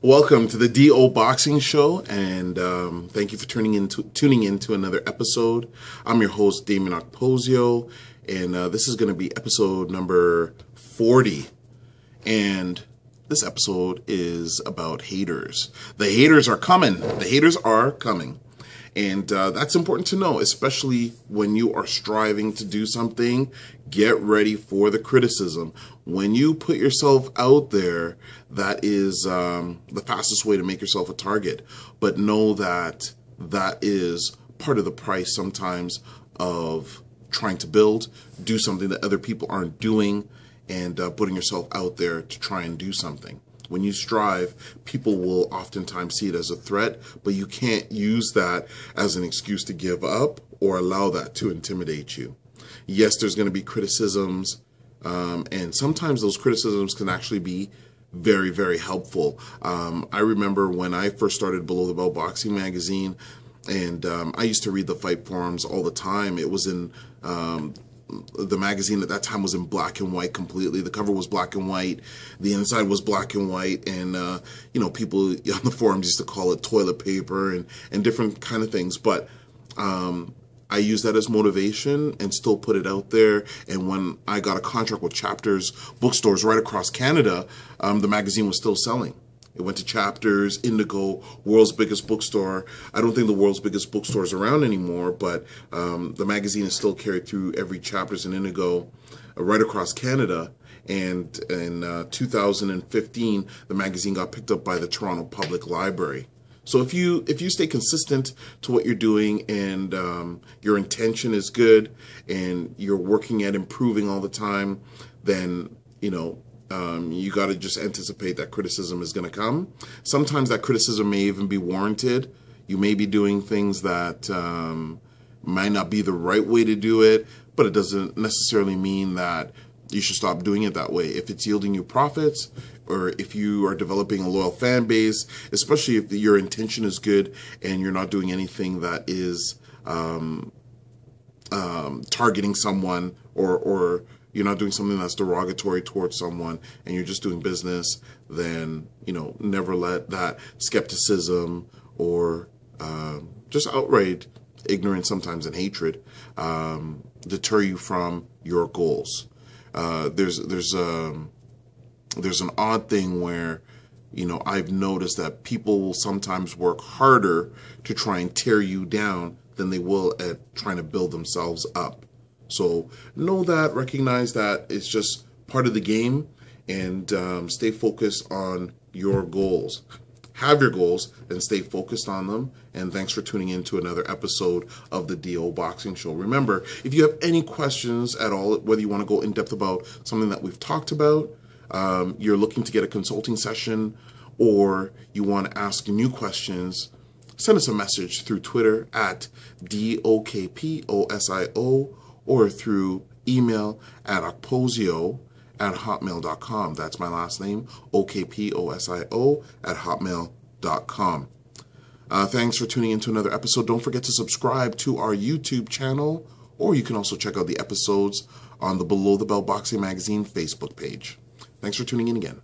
Welcome to the DO Boxing Show, and thank you for tuning into another episode. I'm your host, Dameon Okposio, and this is going to be episode number 40. And this episode is about haters. The haters are coming. The haters are coming. And that's important to know, especially when you are striving to do something. Get ready for the criticism. When you put yourself out there, that is the fastest way to make yourself a target. But know that that is part of the price sometimes of trying to do something that other people aren't doing, and putting yourself out there to try and do something. When you strive, people will oftentimes see it as a threat, but you can't use that as an excuse to give up or allow that to intimidate you. Yes, there's going to be criticisms, and sometimes those criticisms can actually be very, very helpful. I remember when I first started Below the Belt Boxing magazine, and I used to read the fight forums all the time. It was in the magazine at that time was in black and white completely. The cover was black and white. The inside was black and white. And, you know, people on the forums used to call it toilet paper and different kind of things. But I used that as motivation and still put it out there. And when I got a contract with Chapters bookstores right across Canada, the magazine was still selling. It went to Chapters, Indigo, world's biggest bookstore. I don't think the world's biggest bookstore is around anymore, but the magazine is still carried through every Chapters and Indigo right across Canada. And in 2015, the magazine got picked up by the Toronto Public Library. So if you stay consistent to what you're doing, and your intention is good, and you're working at improving all the time, then, you know, you got to just anticipate that criticism is going to come. Sometimes that criticism may even be warranted. You may be doing things that might not be the right way to do it, but it doesn't necessarily mean that you should stop doing it that way. If it's yielding you profits, or if you are developing a loyal fan base, especially if your intention is good and you're not doing anything that is targeting someone, or you're not doing something that's derogatory towards someone, and you're just doing business, then, you know, never let that skepticism or just outright ignorance sometimes and hatred deter you from your goals. There's an odd thing where, you know, I've noticed that people will sometimes work harder to try and tear you down than they will at trying to build themselves up. So know that, recognize that it's just part of the game, and stay focused on your goals. Have your goals and stay focused on them. And thanks for tuning in to another episode of the DO Boxing Show. Remember, if you have any questions at all, whether you want to go in depth about something that we've talked about, you're looking to get a consulting session, or you want to ask new questions, send us a message through Twitter at DOKPOSIO, or through email at okposio@hotmail.com. That's my last name, okposio@hotmail.com. Thanks for tuning in to another episode. Don't forget to subscribe to our YouTube channel, or you can also check out the episodes on the Below the Belt Boxing Magazine Facebook page. Thanks for tuning in again.